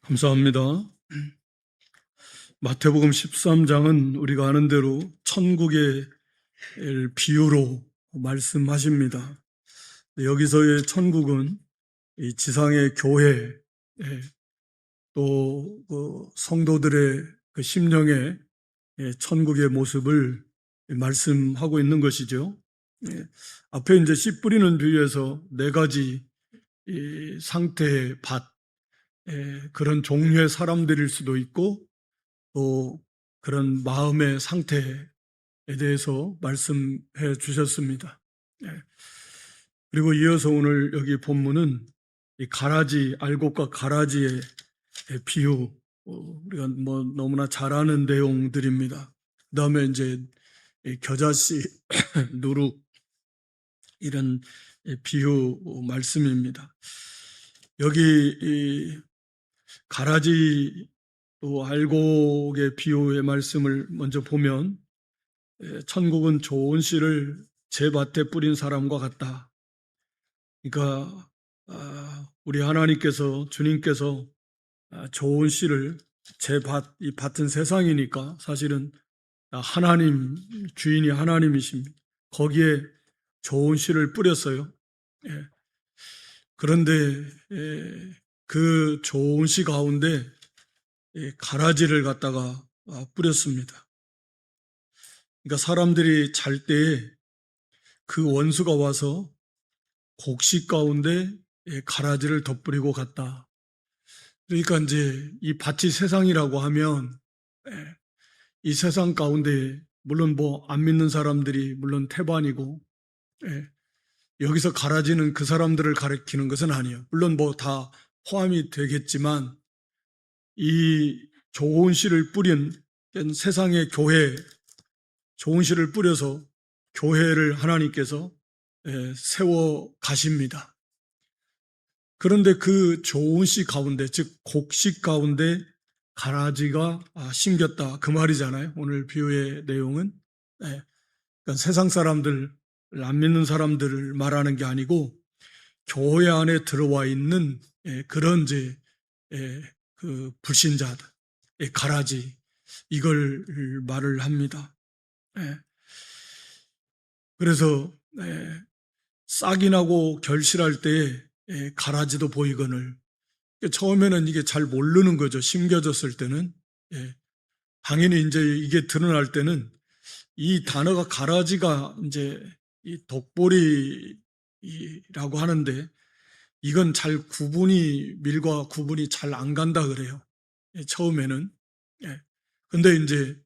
감사합니다. 마태복음 13장은 우리가 아는 대로 천국의 비유로 말씀하십니다. 여기서의 천국은 이 지상의 교회, 또 성도들의 그 심령의 천국의 모습을 말씀하고 있는 것이죠. 앞에 이제 씨 뿌리는 비유에서 네 가지 이 상태의 밭, 그런 종류의 사람들일 수도 있고 또 그런 마음의 상태에 대해서 말씀해 주셨습니다. 그리고 이어서 오늘 여기 본문은 이 가라지, 알곡과 가라지의 비유, 우리가 뭐 너무나 잘 아는 내용들입니다. 그 다음에 이제 겨자씨, 누룩, 이런 비유 말씀입니다. 여기 이 가라지 또 알곡의 비유의 말씀을 먼저 보면 천국은 좋은 씨를 제 밭에 뿌린 사람과 같다. 그러니까 우리 하나님께서 주님께서 좋은 씨를 제 밭, 이 밭은 세상이니까 사실은 하나님, 주인이 하나님이십니다. 거기에 좋은 씨를 뿌렸어요. 그런데 그 좋은 씨 가운데 가라지를 갖다가 뿌렸습니다. 그러니까 사람들이 잘 때에 그 원수가 와서 곡식 가운데 가라지를 덧뿌리고 갔다. 그러니까 이제 이 밭이 세상이라고 하면 이 세상 가운데 물론 뭐 안 믿는 사람들이 물론 태반이고 여기서 가라지는 그 사람들을 가리키는 것은 아니에요. 물론 뭐 다 포함이 되겠지만 이 좋은 씨를 뿌린 세상의 교회, 좋은 씨를 뿌려서 교회를 하나님께서 세워 가십니다. 그런데 그 좋은 씨 가운데, 즉 곡식 가운데 가라지가 심겼다, 그 말이잖아요. 오늘 비유의 내용은 그러니까 세상 사람들, 안 믿는 사람들을 말하는 게 아니고 교회 안에 들어와 있는 그런 이제 그 불신자들, 가라지, 이걸 말을 합니다. 그래서 싹이 나고 결실할 때에 가라지도 보이거늘, 처음에는 이게 잘 모르는 거죠. 심겨졌을 때는. 당연히 이제 이게 드러날 때는 이 단어가 가라지가 이제 이 독보리라고 하는데 이건 잘 구분이, 밀과 구분이 잘 안 간다 그래요. 처음에는. 근데 이제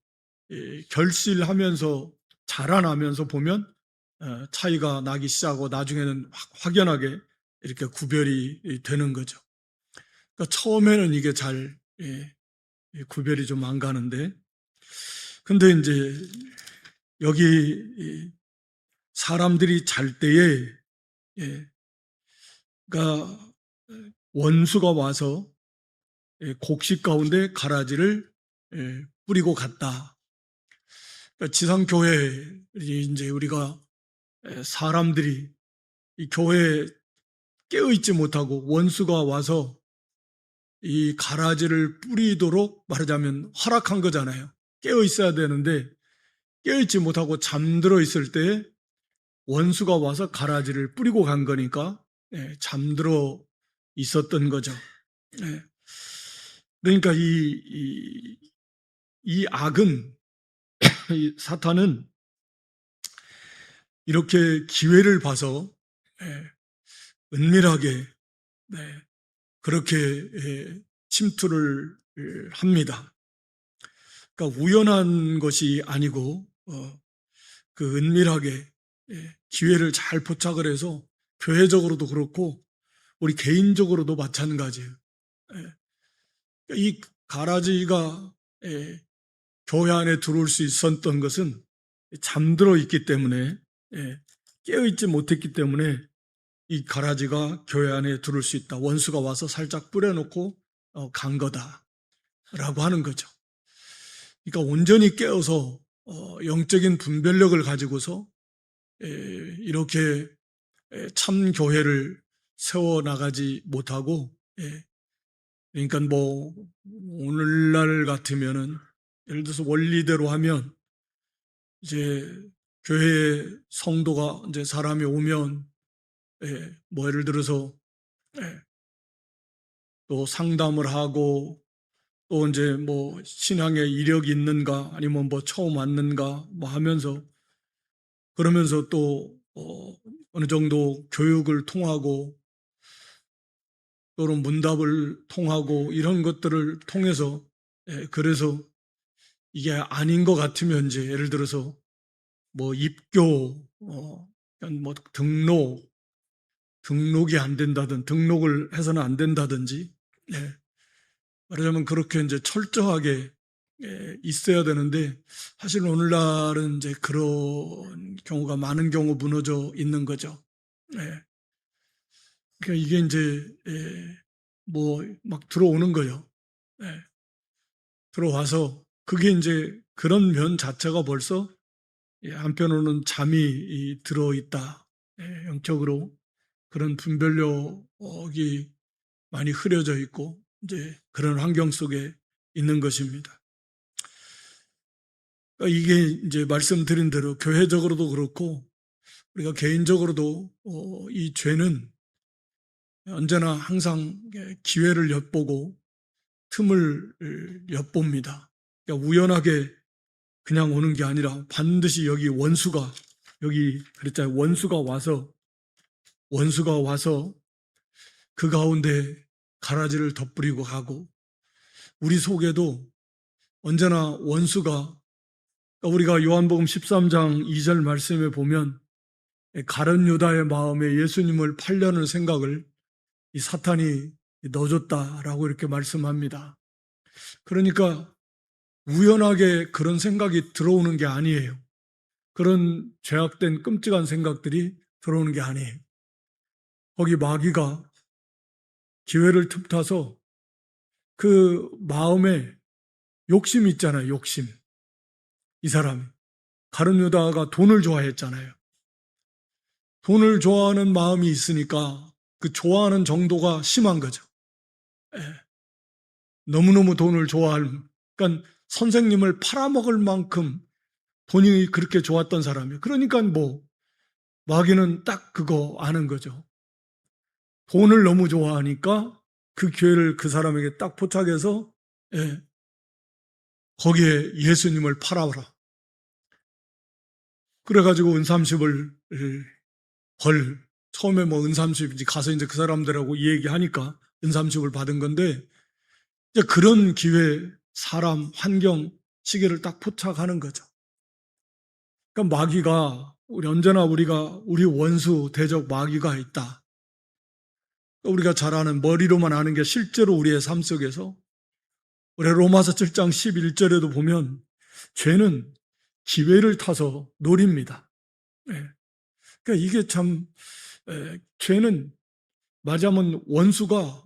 결실하면서 자라나면서 보면 차이가 나기 시작하고 나중에는 확연하게 이렇게 구별이 되는 거죠. 그러니까 처음에는 이게 잘 구별이 좀 안 가는데, 근데 이제 여기 사람들이 잘 때에 그러니까 원수가 와서 곡식 가운데 가라지를 뿌리고 갔다. 그러니까 지상교회 이제 우리가 사람들이 이 교회에 깨어있지 못하고 원수가 와서 이 가라지를 뿌리도록 말하자면 허락한 거잖아요. 깨어있어야 되는데 깨어있지 못하고 잠들어 있을 때 원수가 와서 가라지를 뿌리고 간 거니까 잠들어 있었던 거죠. 그러니까 이 악은, 이 사탄은 이렇게 기회를 봐서 은밀하게 그렇게 침투를 합니다. 그러니까 우연한 것이 아니고 그 은밀하게 기회를 잘 포착을 해서 교회적으로도 그렇고 우리 개인적으로도 마찬가지예요. 이 가라지가 교회 안에 들어올 수 있었던 것은 잠들어 있기 때문에, 깨어있지 못했기 때문에 이 가라지가 교회 안에 들어올 수 있다. 원수가 와서 살짝 뿌려놓고 간 거다라고 하는 거죠. 그러니까 온전히 깨어서 영적인 분별력을 가지고서 이렇게 참 교회를 세워나가지 못하고 그러니까 뭐 오늘날 같으면은 예를 들어서 원리대로 하면 이제 교회에 성도가 이제 사람이 오면 뭐 예를 들어서 예, 또 상담을 하고 또 이제 뭐 신앙에 이력이 있는가 아니면 뭐 처음 왔는가 뭐 하면서 그러면서 또 어느 정도 교육을 통하고 또는 문답을 통하고 이런 것들을 통해서 그래서 이게 아닌 것 같으면 이제 예를 들어서 뭐 입교 그러니까 뭐 등록이 안 된다든 등록을 해서는 안 된다든지 말하자면 그렇게 이제 철저하게 있어야 되는데 사실 오늘날은 이제 그런 경우가 많은 경우 무너져 있는 거죠. 그러니까 이게 이제 뭐 막 들어오는 거예요. 들어와서 그게 이제 그런 면 자체가 벌써 한편으로는 잠이 들어 있다. 영적으로 그런 분별력이 많이 흐려져 있고 이제 그런 환경 속에 있는 것입니다. 그러니까 이게 이제 말씀드린 대로 교회적으로도 그렇고 우리가 개인적으로도 이 죄는 언제나 항상 기회를 엿보고 틈을 엿봅니다. 그러니까 우연하게 그냥 오는 게 아니라 반드시 여기 그랬잖아요. 원수가 와서 그 가운데 가라지를 덧뿌리고 가고 우리 속에도 언제나 원수가 그러니까 우리가 요한복음 13장 2절 말씀에 보면 가룟 유다의 마음에 예수님을 팔려는 생각을 이 사탄이 넣어줬다라고 이렇게 말씀합니다. 그러니까 우연하게 그런 생각이 들어오는 게 아니에요. 그런 죄악된 끔찍한 생각들이 들어오는 게 아니에요. 거기 마귀가 기회를 틈타서 그 마음에 욕심이 있잖아요. 욕심. 이 사람이. 가룟 유다가 돈을 좋아했잖아요. 돈을 좋아하는 마음이 있으니까 그 좋아하는 정도가 심한 거죠. 너무너무 돈을 그러니까 선생님을 팔아먹을 만큼 돈이 그렇게 좋았던 사람이에요. 그러니까 뭐 마귀는 딱 그거 아는 거죠. 돈을 너무 좋아하니까 그 기회를 그 사람에게 딱 포착해서 거기에 예수님을 팔아라. 그래가지고 은삼십을 처음에 뭐 은삼십인지 가서 이제 그 사람들하고 이 얘기하니까 은삼십을 받은 건데 이제 그런 기회, 사람, 환경, 시기를 딱 포착하는 거죠. 그러니까 마귀가 언제나 우리 원수 대적 마귀가 있다. 우리가 잘 아는 머리로만 아는 게 실제로 우리의 삶 속에서 우리 로마서 7장 11절에도 보면 죄는 기회를 타서 노립니다. 그러니까 이게 참 죄는 말하자면 원수가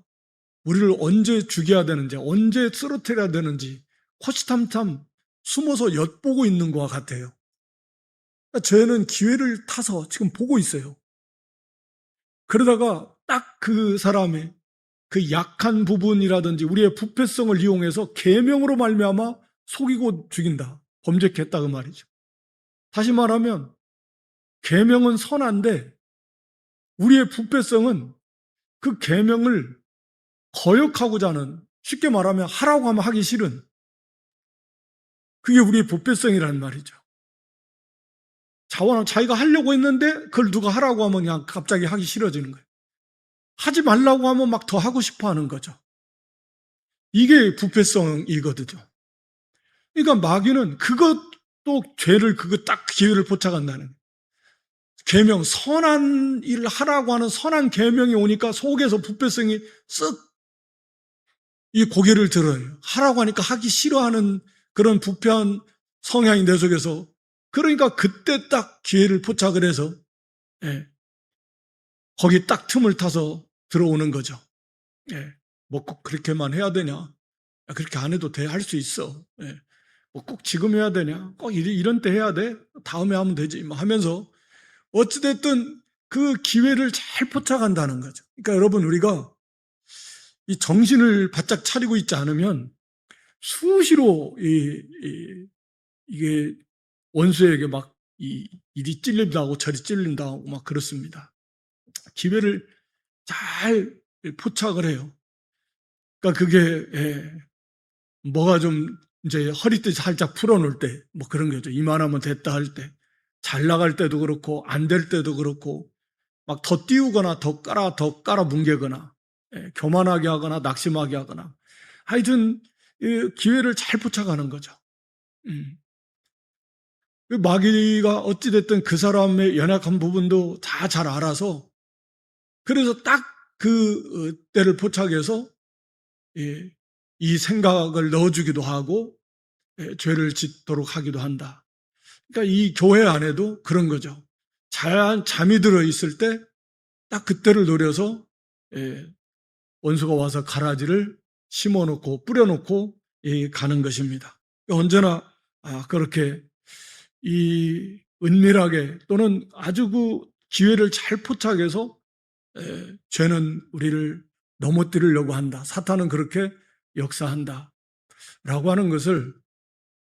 우리를 언제 죽여야 되는지 언제 쓰러뜨려야 되는지 호시탐탐 숨어서 엿보고 있는 것 같아요. 그러니까 죄는 기회를 타서 지금 보고 있어요. 그러다가 딱 그 사람의 그 약한 부분이라든지 우리의 부패성을 이용해서 계명으로 말미암아 속이고 죽인다. 범죄했다 그 말이죠. 다시 말하면 계명은 선한데 우리의 부패성은 그 계명을 거역하고자 하는 쉽게 말하면 하라고 하면 하기 싫은 그게 우리의 부패성이라는 말이죠. 자기가 하려고 했는데 그걸 누가 하라고 하면 그냥 갑자기 하기 싫어지는 거예요. 하지 말라고 하면 막 더 하고 싶어 하는 거죠. 이게 부패성이거든요. 그러니까 마귀는 그것도 죄를 딱 기회를 포착한다는 계명, 선한 일을 하라고 하는 선한 계명이 오니까 속에서 부패성이 쓱 이 고개를 들어요. 하라고 하니까 하기 싫어하는 그런 부패한 성향이 내 속에서 그러니까 그때 딱 기회를 포착을 해서 거기 딱 틈을 타서 들어오는 거죠. 뭐 꼭 그렇게만 해야 되냐? 그렇게 안 해도 돼. 할 수 있어. 뭐 꼭 지금 해야 되냐? 꼭 이런 때 해야 돼? 다음에 하면 되지. 뭐 하면서 어찌됐든 그 기회를 잘 포착한다는 거죠. 그러니까 여러분 우리가 이 정신을 바짝 차리고 있지 않으면 수시로 이게 원수에게 막 이리 찔린다 하고 저리 찔린다 하고 막 그렇습니다. 기회를 잘 포착을 해요. 그러니까 그게 뭐가 좀 이제 허리띠 살짝 풀어놓을 때 뭐 그런 거죠. 이만하면 됐다 할 때, 잘 나갈 때도 그렇고 안 될 때도 그렇고 막 더 띄우거나 더 깔아 뭉개거나 교만하게 하거나 낙심하게 하거나 하여튼 기회를 잘 포착하는 거죠. 마귀가 어찌됐든 그 사람의 연약한 부분도 다 잘 알아서 그래서 딱 그 때를 포착해서 이 생각을 넣어주기도 하고 죄를 짓도록 하기도 한다. 그러니까 이 교회 안에도 그런 거죠. 잠이 들어 있을 때 딱 그때를 노려서 원수가 와서 가라지를 심어놓고 뿌려놓고 가는 것입니다. 언제나 그렇게 이 은밀하게 또는 아주 그 기회를 잘 포착해서 죄는 우리를 넘어뜨리려고 한다. 사탄은 그렇게 역사한다. 라고 하는 것을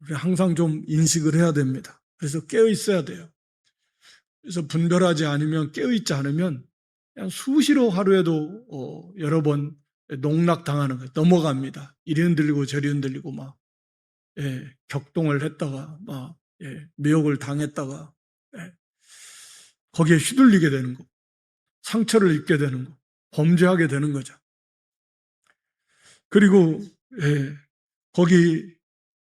우리 항상 좀 인식을 해야 됩니다. 그래서 깨어 있어야 돼요. 그래서 분별하지 않으면, 깨어 있지 않으면 그냥 수시로 하루에도 여러 번 농락당하는 거예요. 넘어갑니다. 이리 흔들리고 저리 흔들리고 막 격동을 했다가 막 미혹을 당했다가 거기에 휘둘리게 되는 거, 상처를 입게 되는 거, 범죄하게 되는 거죠. 그리고 거기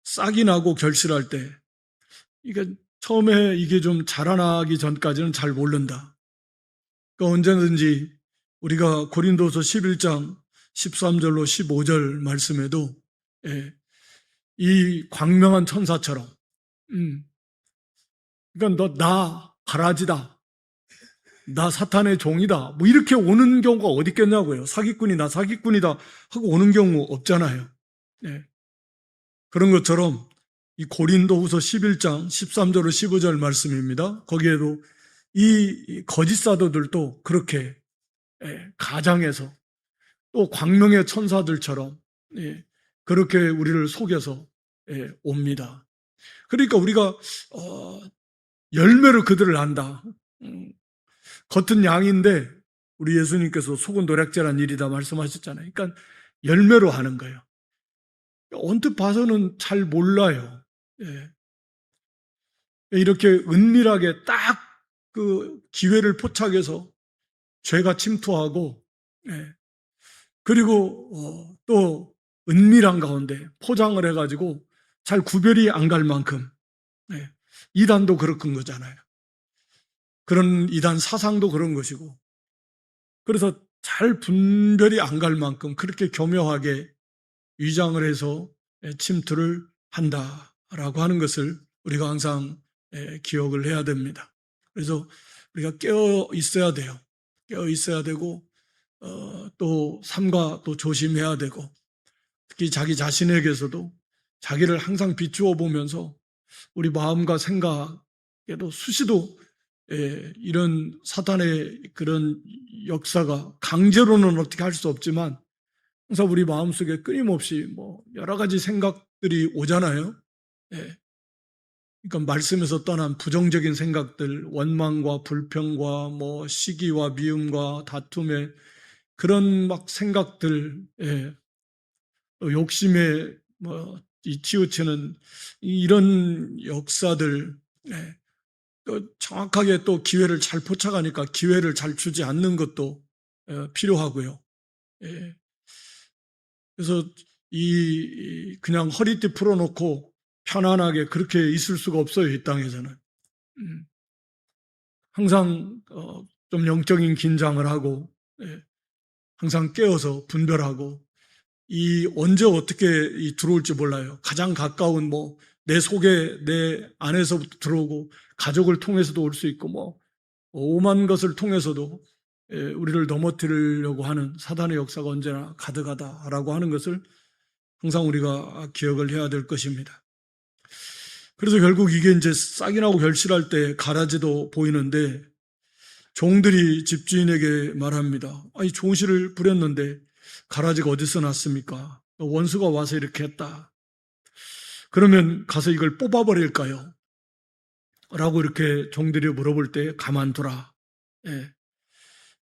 싹이 나고 결실할 때 이게 처음에 이게 좀 자라나기 전까지는 잘 모른다. 그러니까 언제든지 우리가 고린도서 11장 13절로 15절 말씀에도 이 광명한 천사처럼 그러니까 나 가라지다, 나 사탄의 종이다 뭐 이렇게 오는 경우가 어디 있겠냐고요. 사기꾼이 나 사기꾼이다 하고 오는 경우 없잖아요. 그런 것처럼 이 고린도후서 11장 13절로 15절 말씀입니다. 거기에도 이 거짓 사도들도 그렇게 가장해서 또 광명의 천사들처럼 그렇게 우리를 속여서 옵니다. 그러니까 우리가 열매로 그들을 안다. 겉은 양인데 우리 예수님께서 속은 노략질한 일이다 말씀하셨잖아요. 그러니까 열매로 하는 거예요. 언뜻 봐서는 잘 몰라요. 이렇게 은밀하게 딱 그 기회를 포착해서 죄가 침투하고 그리고 또 은밀한 가운데 포장을 해가지고 잘 구별이 안 갈 만큼 이단도 그런 거잖아요. 그런 이단 사상도 그런 것이고 그래서 잘 분별이 안 갈 만큼 그렇게 교묘하게 위장을 해서 침투를 한다라고 하는 것을 우리가 항상 기억을 해야 됩니다. 그래서 우리가 깨어 있어야 돼요. 깨어 있어야 되고 또 삼가 또 조심해야 되고 특히 자기 자신에게서도 자기를 항상 비추어 보면서 우리 마음과 생각에도 수시도 이런 사탄의 그런 역사가 강제로는 어떻게 할 수 없지만 항상 우리 마음속에 끊임없이 뭐 여러 가지 생각들이 오잖아요. 그러니까 말씀에서 떠난 부정적인 생각들, 원망과 불평과 뭐 시기와 미움과 다툼의 그런 막 생각들, 욕심에 뭐 치우치는 이런 역사들, 또 정확하게 또 기회를 잘 포착하니까 기회를 잘 주지 않는 것도 필요하고요. 그래서 그냥 허리띠 풀어놓고 편안하게 그렇게 있을 수가 없어요. 이 땅에서는. 항상 좀 영적인 긴장을 하고 항상 깨어서 분별하고 언제 어떻게 들어올지 몰라요. 가장 가까운 내 속에 내 안에서부터 들어오고 가족을 통해서도 올 수 있고 오만 것을 통해서도 우리를 넘어뜨리려고 하는 사단의 역사가 언제나 가득하다라고 하는 것을 항상 우리가 기억을 해야 될 것입니다. 그래서 결국 이게 이제 싹이 나고 결실할 때 가라지도 보이는데 종들이 집주인에게 말합니다. 좋은 씨를 뿌렸는데 가라지가 어디서 났습니까? 원수가 와서 이렇게 했다. 그러면 가서 이걸 뽑아버릴까요? 라고 이렇게 종들이 물어볼 때 가만두라. 예.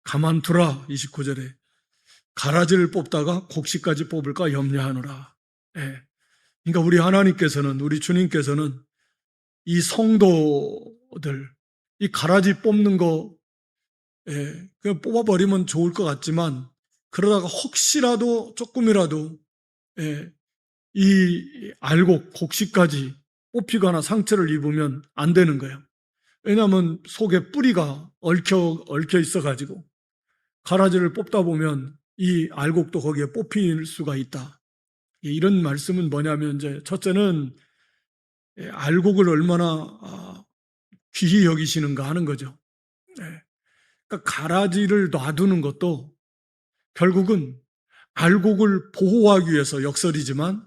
가만두라. 29절에 가라지를 뽑다가 곡식까지 뽑을까 염려하노라. 예. 그러니까 우리 하나님께서는, 우리 주님께서는 이 성도들, 이 가라지 뽑는 거, 예, 그냥 뽑아버리면 좋을 것 같지만, 그러다가 혹시라도 조금이라도, 예, 이 알곡, 곡식까지 뽑히거나 상처를 입으면 안 되는 거예요. 왜냐하면 속에 뿌리가 얽혀 있어가지고, 가라지를 뽑다 보면 이 알곡도 거기에 뽑힐 수가 있다. 이런 말씀은 뭐냐면, 이제, 첫째는 알곡을 얼마나 귀히 여기시는가 하는 거죠. 그러니까 가라지를 놔두는 것도 결국은 알곡을 보호하기 위해서 역설이지만,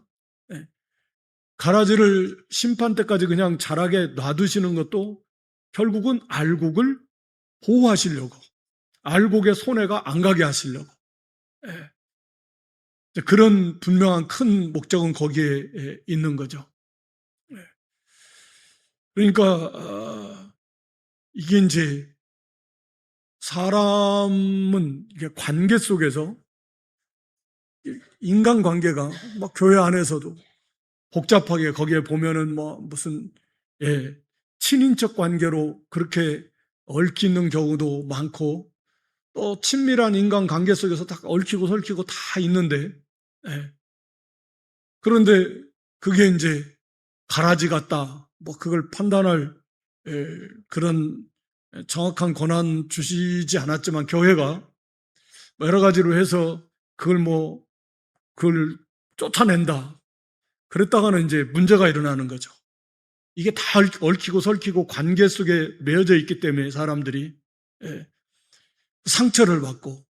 가라지를 심판 때까지 그냥 자라게 놔두시는 것도 결국은 알곡을 보호하시려고, 알곡의 손해가 안 가게 하시려고. 그런 분명한 큰 목적은 거기에 있는 거죠. 그러니까 이게 이제 사람은 이게 관계 속에서 인간관계가 막 교회 안에서도 복잡하게 거기에 보면은 뭐 무슨 친인척 관계로 그렇게 얽히는 경우도 많고 또 친밀한 인간관계 속에서 다 얽히고 설키고 다 있는데 그런데 그게 이제 가라지 같다 뭐 그걸 판단할 그런 정확한 권한 주시지 않았지만 교회가 여러 가지로 해서 그걸 쫓아낸다. 그랬다가는 이제 문제가 일어나는 거죠. 이게 다 얽히고 설키고 관계 속에 매여져 있기 때문에 사람들이 상처를 받고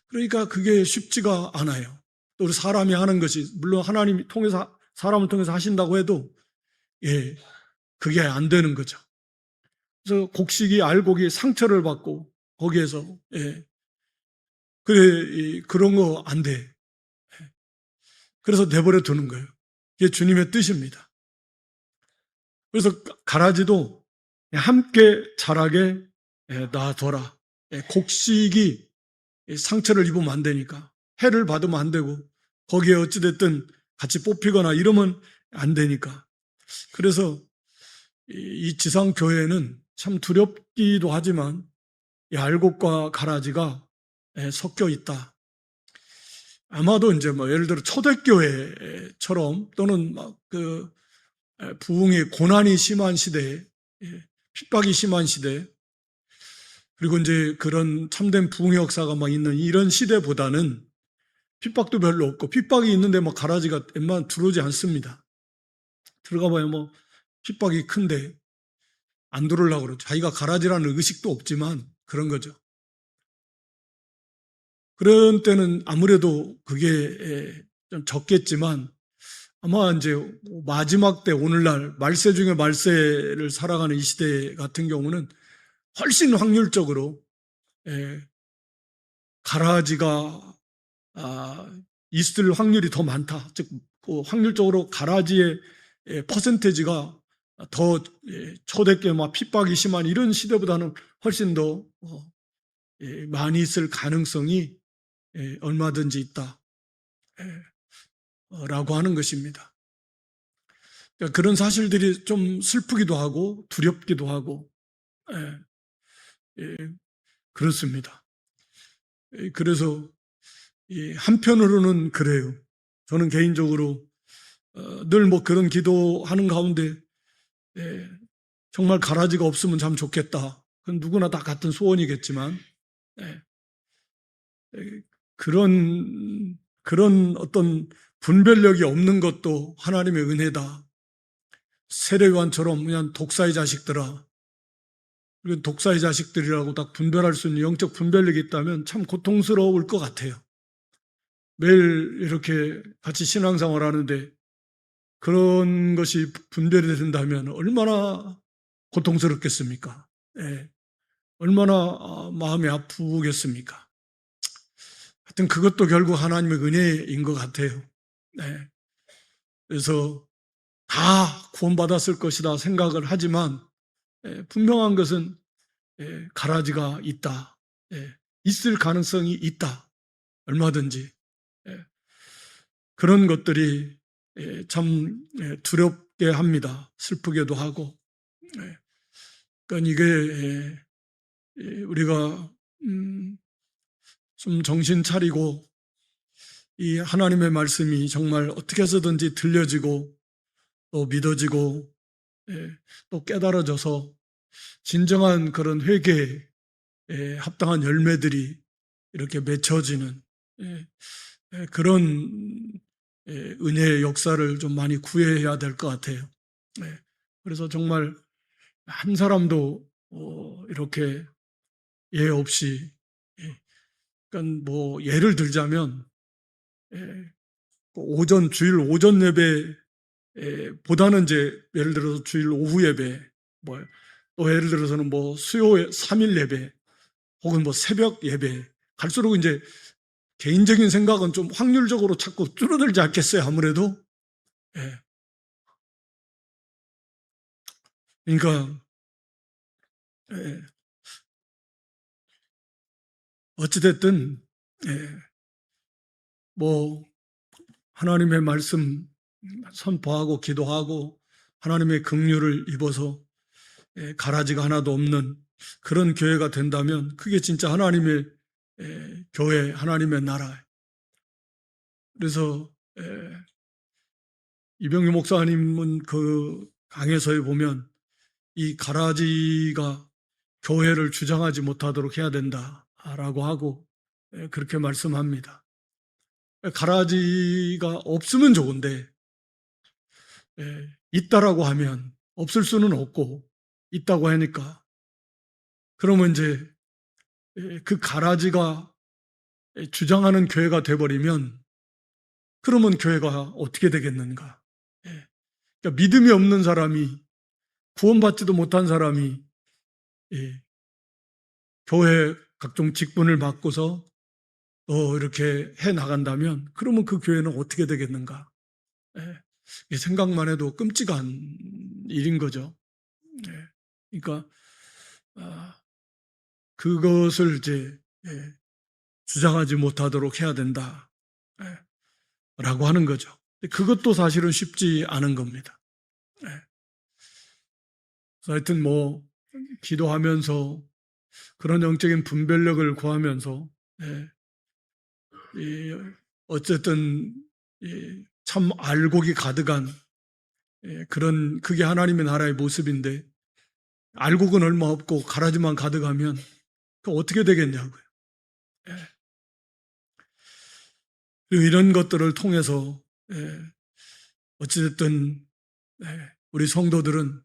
그러니까 그게 쉽지가 않아요. 또 우리 사람이 하는 것이 물론 하나님이 통해서 사람을 통해서 하신다고 해도 그게 안 되는 거죠. 그래서 곡식이 알곡이 상처를 받고 거기에서 그래 그런 거 안 돼. 그래서 내버려 두는 거예요. 이게 주님의 뜻입니다. 그래서 가라지도 함께 자라게 놔둬라. 곡식이 상처를 입으면 안 되니까 해를 받으면 안 되고 거기에 어찌됐든 같이 뽑히거나 이러면 안 되니까 그래서 이 지상교회는 참 두렵기도 하지만 이 알곡과 가라지가 섞여 있다. 아마도 이제 뭐 예를 들어 초대교회처럼 또는 막 그 부흥의 고난이 심한 시대에 핍박이 심한 시대 그리고 이제 그런 참된 부흥의 역사가 막 있는 이런 시대보다는 핍박도 별로 없고 핍박이 있는데 뭐 가라지가 웬만하면 들어오지 않습니다. 들어가 봐야 뭐 핍박이 큰데 안 들어오려고 그러죠. 자기가 가라지라는 의식도 없지만 그런 거죠. 그런 때는 아무래도 그게 좀 적겠지만 아마 이제 마지막 때 오늘날 말세 중에 말세를 살아가는 이 시대 같은 경우는 훨씬 확률적으로 가라지가 있을 확률이 더 많다. 즉 확률적으로 가라지의 퍼센테이지가 더 초대교회 막 핍박이 심한 이런 시대보다는 훨씬 더 많이 있을 가능성이 얼마든지 있다. 라고 하는 것입니다. 그러니까 그런 사실들이 좀 슬프기도 하고 두렵기도 하고 그렇습니다. 그래서 한편으로는 그래요. 저는 개인적으로 늘 뭐 그런 기도하는 가운데 정말 가라지가 없으면 참 좋겠다. 그건 누구나 다 같은 소원이겠지만 그런 어떤 분별력이 없는 것도 하나님의 은혜다. 세례요한처럼 그냥 독사의 자식들아. 독사의 자식들이라고 딱 분별할 수 있는 영적 분별력이 있다면 참 고통스러울 것 같아요. 매일 이렇게 같이 신앙생활 하는데 그런 것이 분별이 된다면 얼마나 고통스럽겠습니까? 얼마나 마음이 아프겠습니까? 하여튼 그것도 결국 하나님의 은혜인 것 같아요. 네. 그래서 다 구원받았을 것이다 생각을 하지만 분명한 것은 가라지가 있다. 있을 가능성이 있다. 얼마든지. 그런 것들이 참 두렵게 합니다. 슬프게도 하고. 그러니까 이게 우리가 좀 정신 차리고 이 하나님의 말씀이 정말 어떻게 해서든지 들려지고 또 믿어지고 또 깨달아져서 진정한 그런 회개에 합당한 열매들이 이렇게 맺혀지는 그런 은혜의 역사를 좀 많이 구해야 될 것 같아요. 그래서 정말 한 사람도 이렇게 예 없이, 그러니까 뭐 예를 들자면 주일 오전 예배 보다는 이제 예를 들어서 주일 오후 예배, 또 예를 들어서는 뭐 수요 3일 예배, 혹은 뭐 새벽 예배 갈수록 이제 개인적인 생각은 좀 확률적으로 자꾸 줄어들지 않겠어요, 아무래도. 그러니까 어찌됐든 뭐 하나님의 말씀 선포하고 기도하고 하나님의 긍휼을 입어서 가라지가 하나도 없는 그런 교회가 된다면 그게 진짜 하나님의 교회, 하나님의 나라. 그래서 이병규 목사님은 그 강해서에 보면 이 가라지가 교회를 주장하지 못하도록 해야 된다라고 하고 그렇게 말씀합니다. 가라지가 없으면 좋은데 있다라고 하면 없을 수는 없고 있다고 하니까 그러면 이제 그 가라지가 주장하는 교회가 돼버리면 그러면 교회가 어떻게 되겠는가? 그러니까 믿음이 없는 사람이 구원받지도 못한 사람이 교회 각종 직분을 맡고서 또 이렇게 해 나간다면 그러면 그 교회는 어떻게 되겠는가? 생각만 해도 끔찍한 일인 거죠. 그러니까 그것을 이제 주장하지 못하도록 해야 된다 라고 하는 거죠. 그것도 사실은 쉽지 않은 겁니다. 하여튼 뭐 기도하면서 그런 영적인 분별력을 구하면서 어쨌든 참 알곡이 가득한 그런 그게 하나님의 나라의 모습인데 알곡은 얼마 없고 가라지만 가득하면 그 어떻게 되겠냐고요. 그리고 이런 것들을 통해서 어찌됐든 우리 성도들은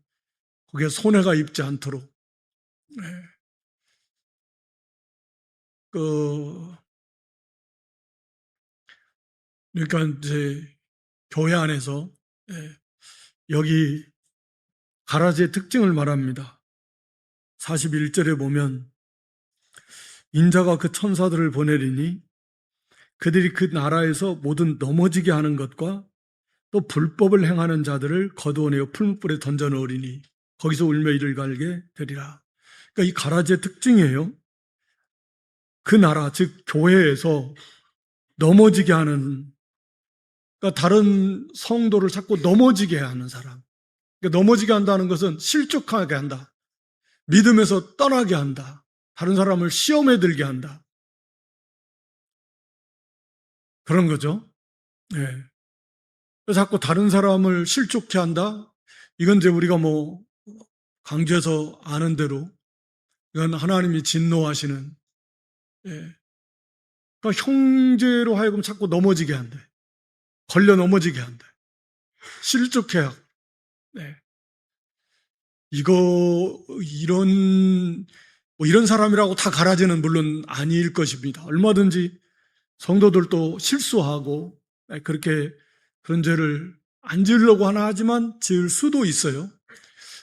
거기에 손해가 입지 않도록 그러니까 이제 교회 안에서 여기 가라지의 특징을 말합니다. 41절에 보면 인자가 그 천사들을 보내리니 그들이 그 나라에서 모든 넘어지게 하는 것과 또 불법을 행하는 자들을 거두어내어 풀무불에 던져 넣으리니 거기서 울며 이를 갈게 되리라. 그러니까 이 가라지의 특징이에요. 그 나라, 즉 교회에서 넘어지게 하는, 그러니까 다른 성도를 자꾸 넘어지게 하는 사람. 그러니까 넘어지게 한다는 것은 실족하게 한다. 믿음에서 떠나게 한다. 다른 사람을 시험에 들게 한다. 그런 거죠. 그래서 자꾸 다른 사람을 실족케 한다. 이건 이제 우리가 뭐 강조해서 아는 대로 이건 하나님이 진노하시는, 그러니까 형제로 하여금 자꾸 넘어지게 한다. 걸려 넘어지게 한다. 실족해 하고. 이런 사람이라고 다 가라지는 물론 아닐 것입니다. 얼마든지 성도들도 실수하고 그렇게 그런 죄를 안 지으려고 하나 하지만 지을 수도 있어요.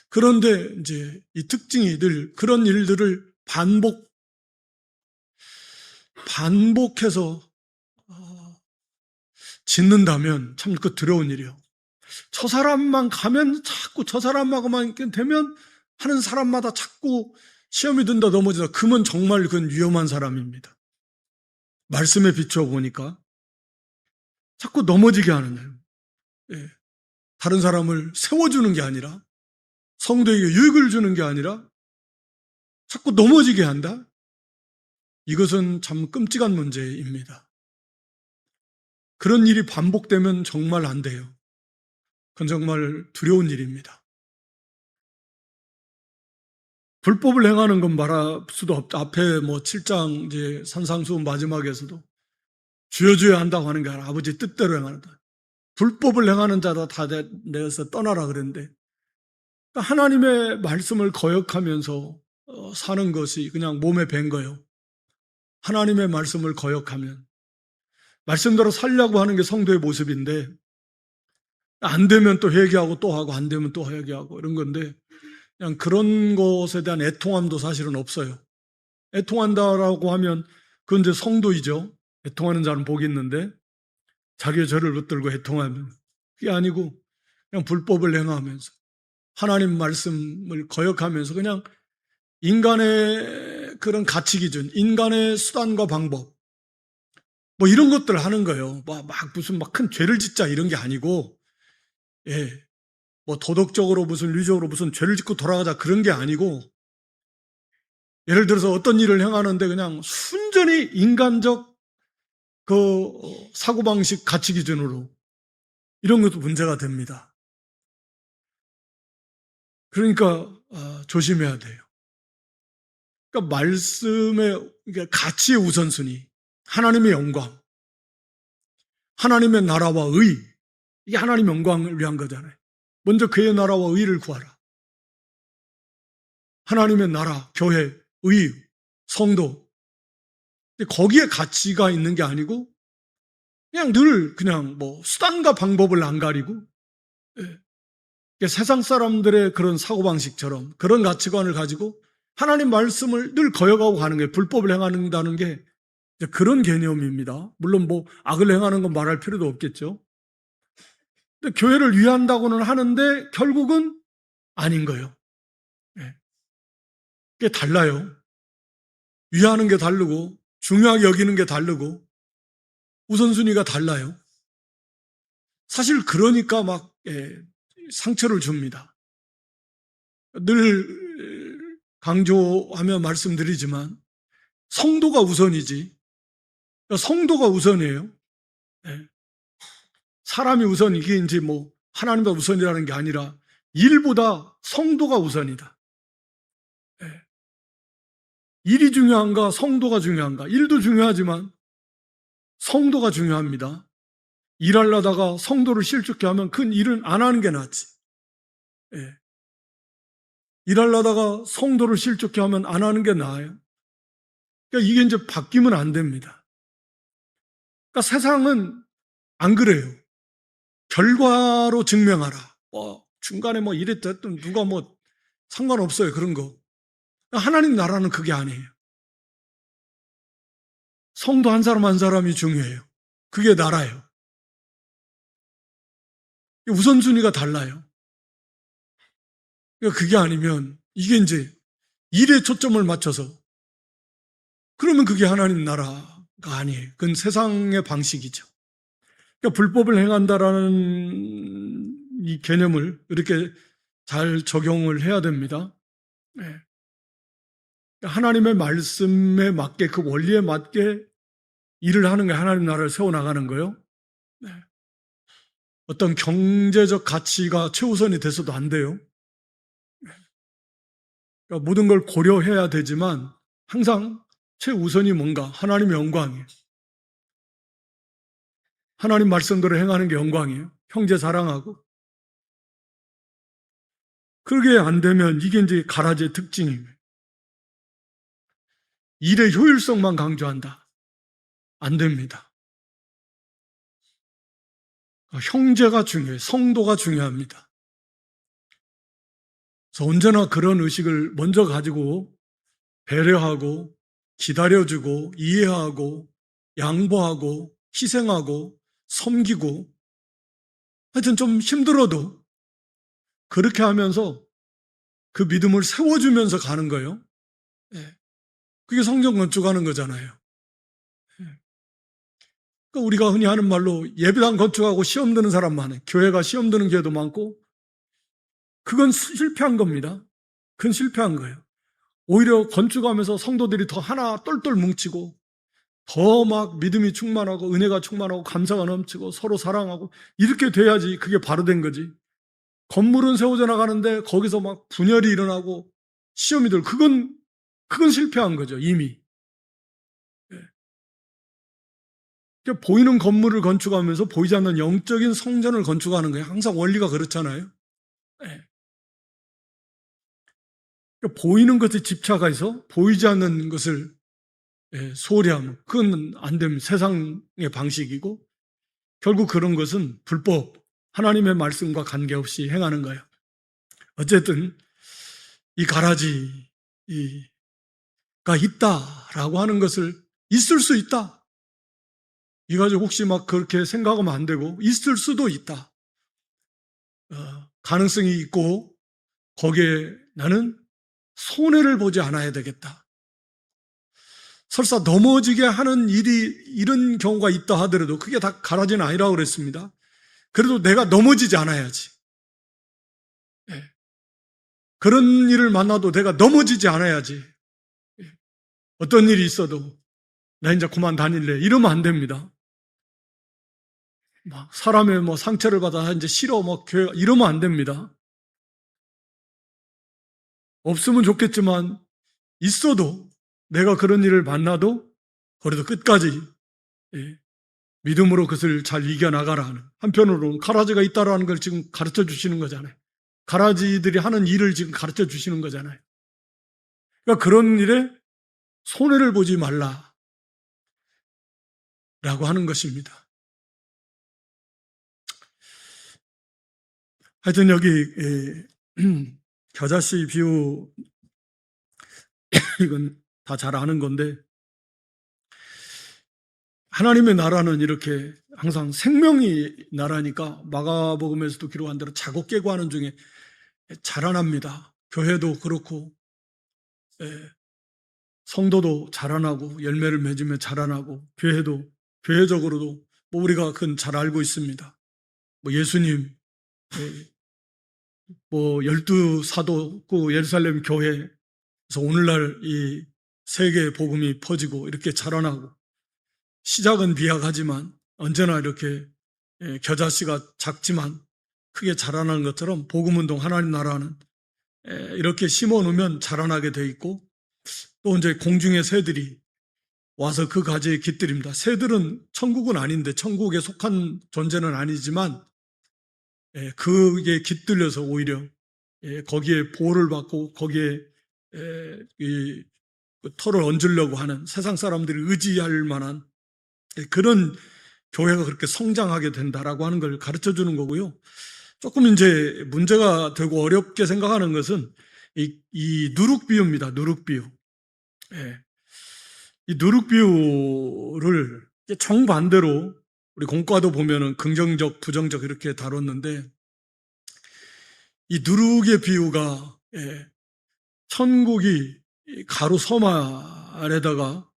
그런데 이제 이 특징이 늘 그런 일들을 반복해서 짓는다면 참 그 두려운 일이요. 저 사람만 가면 자꾸 저 사람하고만 되면 하는 사람마다 자꾸 시험이 든다 넘어지다. 그러면 정말 그건 위험한 사람입니다. 말씀에 비추어 보니까 자꾸 넘어지게 하는 거예요. 예. 다른 사람을 세워주는 게 아니라, 성도에게 유익을 주는 게 아니라 자꾸 넘어지게 한다? 이것은 참 끔찍한 문제입니다. 그런 일이 반복되면 정말 안 돼요. 그건 정말 두려운 일입니다. 불법을 행하는 건 말할 수도 없다. 앞에 7장 이제 산상수훈 마지막에서도 주여 한다고 하는 게 아니라 아버지 뜻대로 행한다. 불법을 행하는 자다 다 내서 떠나라 그랬는데, 그러니까 하나님의 말씀을 거역하면서 사는 것이 그냥 몸에 밴 거예요. 하나님의 말씀을 거역하면 말씀대로 살려고 하는 게 성도의 모습인데, 안 되면 또 회개하고 또 하고 안 되면 또 회개하고 이런 건데, 그냥 그런 것에 대한 애통함도 사실은 없어요. 애통한다라고 하면 그건 이제 성도이죠. 애통하는 자는 복이 있는데 자기의 죄를 붙들고 애통하면 그게 아니고 그냥 불법을 행하면서 하나님 말씀을 거역하면서 그냥 인간의 그런 가치 기준, 인간의 수단과 방법 이런 것들 하는 거예요. 무슨 큰 죄를 짓자 이런 게 아니고, 예, 도덕적으로 무슨 윤리적으로 무슨 죄를 짓고 돌아가자 그런 게 아니고, 예를 들어서 어떤 일을 행하는데 그냥 순전히 인간적 그 사고방식 가치 기준으로 이런 것도 문제가 됩니다. 그러니까 조심해야 돼요. 그러니까 말씀의 가치의 우선순위, 하나님의 영광, 하나님의 나라와 의, 이게 하나님의 영광을 위한 거잖아요. 먼저 그의 나라와 의를 구하라. 하나님의 나라, 교회, 의, 성도, 거기에 가치가 있는 게 아니고 그냥 늘 그냥 수단과 방법을 안 가리고, 예. 세상 사람들의 그런 사고방식처럼 그런 가치관을 가지고 하나님 말씀을 늘 거역하고 가는 게, 불법을 행한다는 게 그런 개념입니다. 물론 악을 행하는 건 말할 필요도 없겠죠. 근데 교회를 위한다고는 하는데 결국은 아닌 거예요. 예. 그게 달라요. 위하는 게 다르고 중요하게 여기는 게 다르고 우선순위가 달라요. 사실 그러니까 상처를 줍니다. 늘 강조하며 말씀드리지만 성도가 우선이지, 성도가 우선이에요. 네. 사람이 우선, 이게 이제 하나님보다 우선이라는 게 아니라 일보다 성도가 우선이다. 네. 일이 중요한가 성도가 중요한가? 일도 중요하지만 성도가 중요합니다. 일하려다가 성도를 실족해 하면 그 일은 안 하는 게 낫지. 네. 일하려다가 성도를 실족해 하면 안 하는 게 나아요. 그러니까 이게 이제 바뀌면 안 됩니다. 그러니까 세상은 안 그래요. 결과로 증명하라. 중간에 이랬든 누가 상관없어요. 그런 거. 하나님 나라는 그게 아니에요. 성도 한 사람 한 사람이 중요해요. 그게 나라예요. 우선순위가 달라요. 그러니까 그게 아니면 이게 이제 일에 초점을 맞춰서, 그러면 그게 하나님 나라가 아니에요. 그건 세상의 방식이죠. 그러니까 불법을 행한다라는 이 개념을 이렇게 잘 적용을 해야 됩니다. 네. 하나님의 말씀에 맞게, 그 원리에 맞게 일을 하는 게 하나님 나라를 세워나가는 거예요. 네. 어떤 경제적 가치가 최우선이 돼서도 안 돼요. 그러니까 모든 걸 고려해야 되지만 항상 최우선이 뭔가? 하나님의 영광이에요. 하나님 말씀대로 행하는 게 영광이에요. 형제 사랑하고. 그게 안 되면 이게 이제 가라지의 특징이에요. 일의 효율성만 강조한다. 안 됩니다. 형제가 중요해요. 성도가 중요합니다. 그래서 언제나 그런 의식을 먼저 가지고 배려하고 기다려주고 이해하고 양보하고 희생하고 섬기고 하여튼 좀 힘들어도 그렇게 하면서 그 믿음을 세워주면서 가는 거예요. 예. 그게 성전 건축하는 거잖아요. 예. 그러니까 우리가 흔히 하는 말로 예배당 건축하고 시험 드는 사람 많아요. 교회가 시험 드는 교회도 많고 그건 실패한 겁니다. 그건 실패한 거예요. 오히려 건축하면서 성도들이 더 하나 똘똘 뭉치고 더 막 믿음이 충만하고 은혜가 충만하고 감사가 넘치고 서로 사랑하고 이렇게 돼야지 그게 바로 된 거지. 건물은 세워져 나가는데 거기서 막 분열이 일어나고 시험이 들고 그건 실패한 거죠, 이미. 예. 그러니까 보이는 건물을 건축하면서 보이지 않는 영적인 성전을 건축하는 거예요. 항상 원리가 그렇잖아요. 예. 그러니까 보이는 것에 집착해서 보이지 않는 것을 소홀히 하면 그건 안 됩니다. 세상의 방식이고 결국 그런 것은 불법, 하나님의 말씀과 관계없이 행하는 거예요. 어쨌든 이 가라지가 있다라고 하는 것을 있을 수 있다. 이 가지고 혹시 막 그렇게 생각하면 안 되고 있을 수도 있다. 가능성이 있고 거기에 나는 손해를 보지 않아야 되겠다. 설사 넘어지게 하는 일이 이런 경우가 있다 하더라도 그게 다 가라지는 아니라고 그랬습니다. 그래도 내가 넘어지지 않아야지. 예. 그런 일을 만나도 내가 넘어지지 않아야지. 예. 어떤 일이 있어도 나 이제 그만 다닐래 이러면 안 됩니다. 막 사람의 뭐 상처를 받아 이제 싫어 뭐 교회 이러면 안 됩니다. 없으면 좋겠지만 있어도 내가 그런 일을 만나도 그래도 끝까지 믿음으로 그것을 잘 이겨나가라 하는 한편으로는 가라지가 있다라는 걸 지금 가르쳐 주시는 거잖아요. 가라지들이 하는 일을 지금 가르쳐 주시는 거잖아요. 그러니까 그런 일에 손해를 보지 말라라고 하는 것입니다. 하여튼 여기 겨자씨 비유 이건 다 잘 아는 건데 하나님의 나라는 이렇게 항상 생명이 나라니까 마가복음에서도 기록한 대로 자고 깨고 하는 중에 자라납니다. 교회도 그렇고 성도도 자라나고 열매를 맺으며 자라나고 교회적으로도 뭐 우리가 그건 잘 알고 있습니다. 뭐 예수님 뭐 12사도 그 예루살렘 교회에서 오늘날 이 세계 복음이 퍼지고 이렇게 자라나고 시작은 비약하지만 언제나 이렇게 겨자씨가 작지만 크게 자라나는 것처럼 복음운동 하나님 나라는 이렇게 심어놓으면 자라나게 돼 있고 또 이제 공중의 새들이 와서 그 가지에 깃들입니다. 새들은 천국은 아닌데 천국에 속한 존재는 아니지만 그게 깃들려서 오히려 거기에 보호를 받고 거기에 이 털을 얹으려고 하는 세상 사람들이 의지할 만한 그런 교회가 그렇게 성장하게 된다라고 하는 걸 가르쳐 주는 거고요. 조금 이제 문제가 되고 어렵게 생각하는 것은 이 누룩 비유입니다. 누룩 비유. 이 누룩 비유를 정반대로 우리 공과도 보면은 긍정적, 부정적 이렇게 다뤘는데 이 누룩의 비유가 천국이 가루 서마 아래다가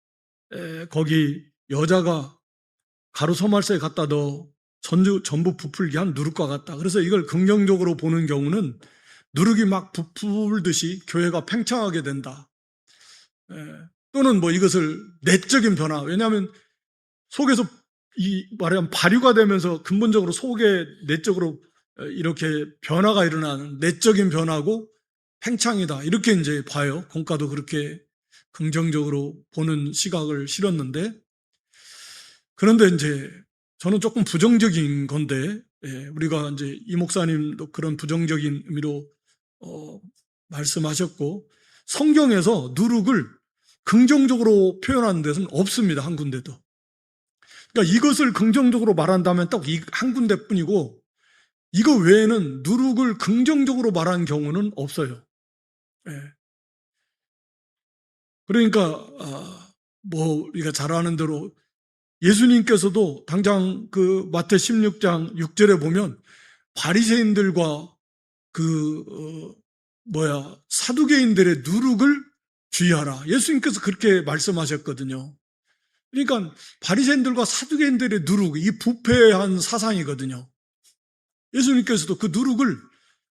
거기 여자가 가루 서말새에 갖다 넣어 전부 부풀게 한 누룩과 같다. 그래서 이걸 긍정적으로 보는 경우는 누룩이 막 부풀듯이 교회가 팽창하게 된다. 또는 뭐 이것을 내적인 변화. 왜냐하면 속에서 말하면 발유가 되면서 근본적으로 속에 내적으로 이렇게 변화가 일어나는 내적인 변화고 팽창이다. 이렇게 이제 봐요. 공과도 그렇게 긍정적으로 보는 시각을 실었는데 그런데 이제 저는 조금 부정적인 건데 우리가 이제 이 목사님도 그런 부정적인 의미로 말씀하셨고 성경에서 누룩을 긍정적으로 표현하는 데서는 없습니다. 한 군데도. 그러니까 이것을 긍정적으로 말한다면 딱 한 군데뿐이고 이거 외에는 누룩을 긍정적으로 말한 경우는 없어요. 그러니까 뭐 우리가 잘 아는 대로 예수님께서도 당장 그 마태 16장 6절에 보면 바리새인들과 사두개인들의 누룩을 주의하라. 예수님께서 그렇게 말씀하셨거든요. 그러니까 바리새인들과 사두개인들의 누룩, 이 부패한 사상이거든요. 예수님께서도 그 누룩을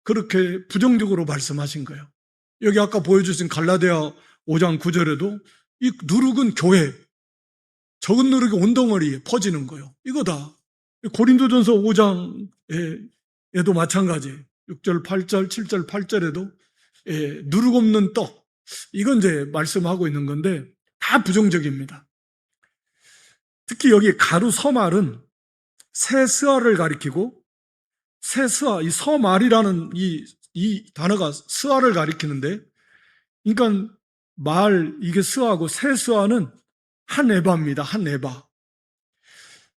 그렇게 부정적으로 말씀하신 거예요. 여기 아까 보여주신 갈라디아 5장 9절에도 이 누룩은 교회, 적은 누룩이 온 덩어리에 퍼지는 거예요. 이거다. 고린도전서 5장에도 마찬가지. 6절, 8절, 7절, 8절에도 누룩 없는 떡. 이건 이제 말씀하고 있는 건데 다 부정적입니다. 특히 여기 가루 서말은 새스아를 가리키고 새스아, 이 서말이라는 이 단어가 스아를 가리키는데 그러니까 이게 스아고 새스아는 한 에바입니다. 한 에바.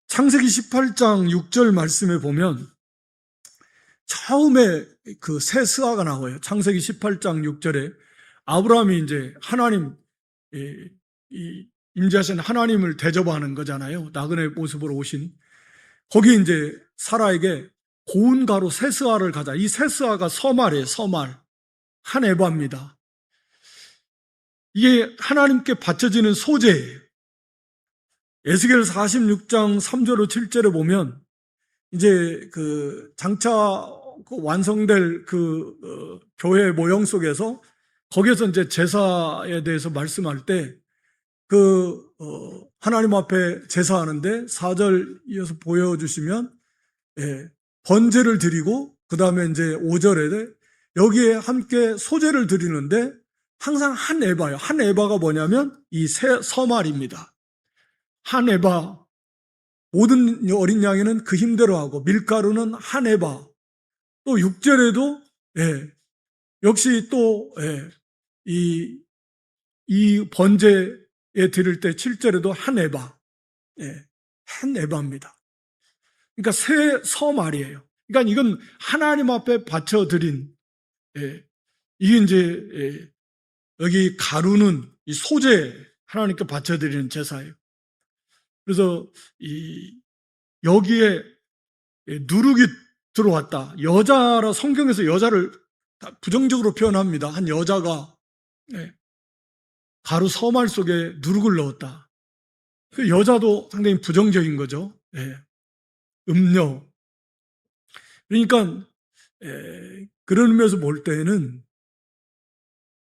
창세기 18장 6절 말씀에 보면 처음에 그 새스아가 나와요. 창세기 18장 6절에 아브라함이 이제 하나님, 임재하신 하나님을 대접하는 거잖아요. 나그네 모습으로 오신. 거기 이제 사라에게 고운 가루 새스아를 가자. 이 새스아가 서말이에요. 서말. 한 에바입니다. 이게 하나님께 바쳐지는 소재예요. 에스겔 46장 3절로 7절에 보면 이제 장차 완성될 교회 모형 속에서 거기에서 이제 제사에 대해서 말씀할 때 하나님 앞에 제사하는데 4절 이어서 보여주시면 번제를 드리고 그 다음에 이제 5절에 여기에 함께 소제를 드리는데 항상 한 에바예요. 한 에바가 뭐냐면 이 서말입니다. 한 에바, 모든 어린 양에는 그 힘대로 하고 밀가루는 한 에바. 또 6절에도 역시 또 이 번제에 드릴 때 7절에도 한 에바. 한 에바입니다. 그러니까 서말이에요. 그러니까 이건 하나님 앞에 바쳐드린 이게 이제 여기 가루는 이 소재 하나님께 바쳐드리는 제사예요. 그래서 여기에 누룩이 들어왔다. 여자라 성경에서 여자를 부정적으로 표현합니다. 한 여자가 가루 서말 속에 누룩을 넣었다. 그 여자도 상당히 부정적인 거죠. 음료. 그러니까 그런 의미에서 볼 때는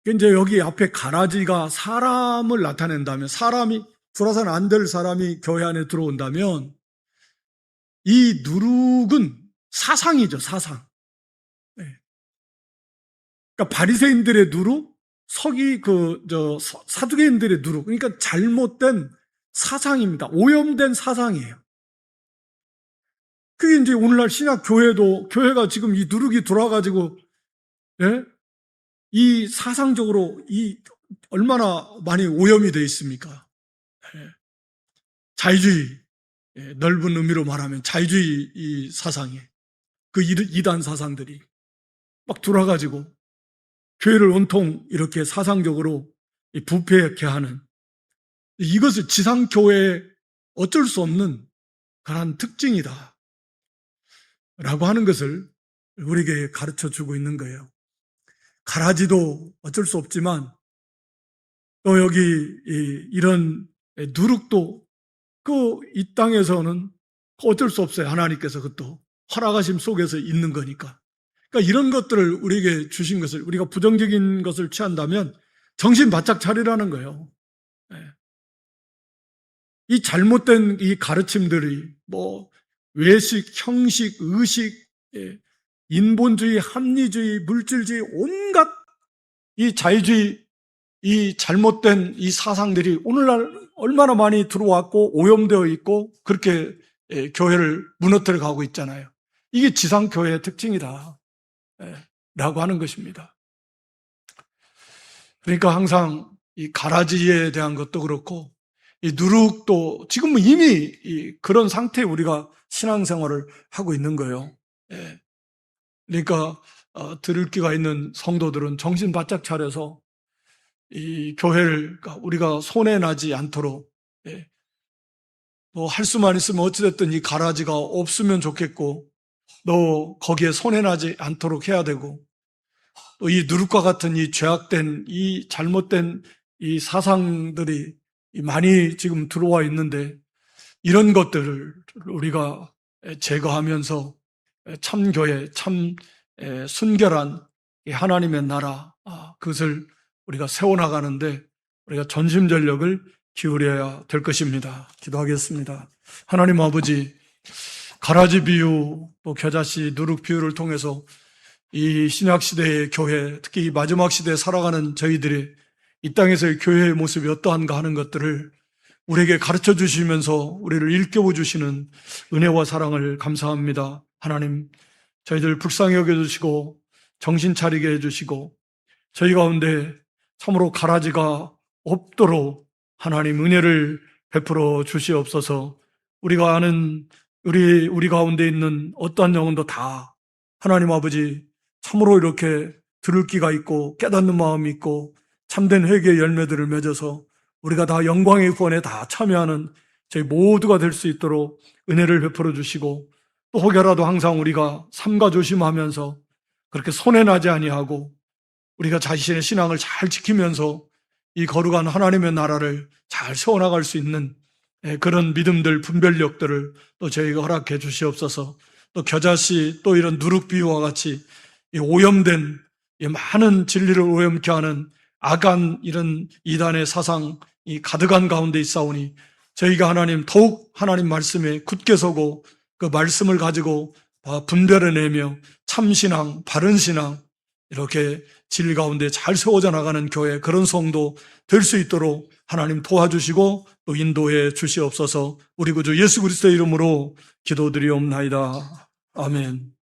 이제 여기 앞에 가라지가 사람을 나타낸다면 사람이 돌아서는 안 될 사람이 교회 안에 들어온다면 이 누룩은 사상이죠. 사상. 그러니까 바리새인들의 누룩, 사두개인들의 누룩. 그러니까 잘못된 사상입니다. 오염된 사상이에요. 그게 이제 오늘날 신약 교회가 지금 이 누룩이 돌아가지고 이 사상적으로 얼마나 많이 오염이 되어 있습니까? 자유주의, 넓은 의미로 말하면 자유주의 이 사상에 그 이단 사상들이 막 돌아가지고 교회를 온통 이렇게 사상적으로 부패하게 하는 이것을 지상교회의 어쩔 수 없는 그런 특징이다 라고 하는 것을 우리에게 가르쳐주고 있는 거예요. 가라지도 어쩔 수 없지만 또 여기 이런 누룩도 이 땅에서는 어쩔 수 없어요. 하나님께서 그것도 허락하심 속에서 있는 거니까. 그러니까 이런 것들을 우리에게 주신 것을 우리가 부정적인 것을 취한다면 정신 바짝 차리라는 거예요. 이 잘못된 이 가르침들이 외식, 형식, 의식, 인본주의, 합리주의, 물질주의 온갖 이 자유주의, 이 잘못된 이 사상들이 오늘날 얼마나 많이 들어왔고 오염되어 있고 그렇게 교회를 무너뜨려 가고 있잖아요. 이게 지상교회의 특징이다 라고 하는 것입니다. 그러니까 항상 이 가라지에 대한 것도 그렇고 이 누룩도 지금은 이미 그런 상태에 우리가 신앙생활을 하고 있는 거예요. 그러니까 들을 기가 있는 성도들은 정신 바짝 차려서 이 교회를 우리가 손해나지 않도록 또 할 수만 있으면 어찌됐든 이 가라지가 없으면 좋겠고, 또 거기에 손해나지 않도록 해야 되고, 또 이 누룩과 같은 이 죄악된, 이 잘못된 이 사상들이 많이 지금 들어와 있는데, 이런 것들을 우리가 제거하면서 참교회, 참 순결한 이 하나님의 나라, 그것을 우리가 세워나가는데 우리가 전심전력을 기울여야 될 것입니다. 기도하겠습니다. 하나님 아버지, 가라지 비유, 또 겨자씨, 누룩 비유를 통해서 이 신약시대의 교회, 특히 이 마지막 시대에 살아가는 저희들이 이 땅에서의 교회의 모습이 어떠한가 하는 것들을 우리에게 가르쳐 주시면서 우리를 일깨워 주시는 은혜와 사랑을 감사합니다. 하나님, 저희들 불쌍히 여겨주시고 정신 차리게 해주시고 저희 가운데 참으로 가라지가 없도록 하나님 은혜를 베풀어 주시옵소서. 우리가 아는 우리 가운데 있는 어떠한 영혼도 다 하나님 아버지 참으로 이렇게 들을 귀가 있고 깨닫는 마음이 있고 참된 회개의 열매들을 맺어서 우리가 다 영광의 구원에 다 참여하는 저희 모두가 될 수 있도록 은혜를 베풀어 주시고, 또 혹여라도 항상 우리가 삼가 조심하면서 그렇게 손해나지 아니하고 우리가 자신의 신앙을 잘 지키면서 이 거룩한 하나님의 나라를 잘 세워나갈 수 있는 그런 믿음들, 분별력들을 또 저희가 허락해 주시옵소서. 또 겨자씨, 또 이런 누룩 비유와 같이 이 오염된 이 많은 진리를 오염케 하는 악한 이런 이단의 사상이 가득한 가운데 있사오니 저희가 하나님 더욱 하나님 말씀에 굳게 서고 그 말씀을 가지고 분별해내며 참신앙, 바른신앙 이렇게 진리 가운데 잘 세워져 나가는 교회, 그런 성도 될 수 있도록 하나님 도와주시고 또 인도해 주시옵소서. 우리 구주 예수 그리스도의 이름으로 기도드리옵나이다. 아멘.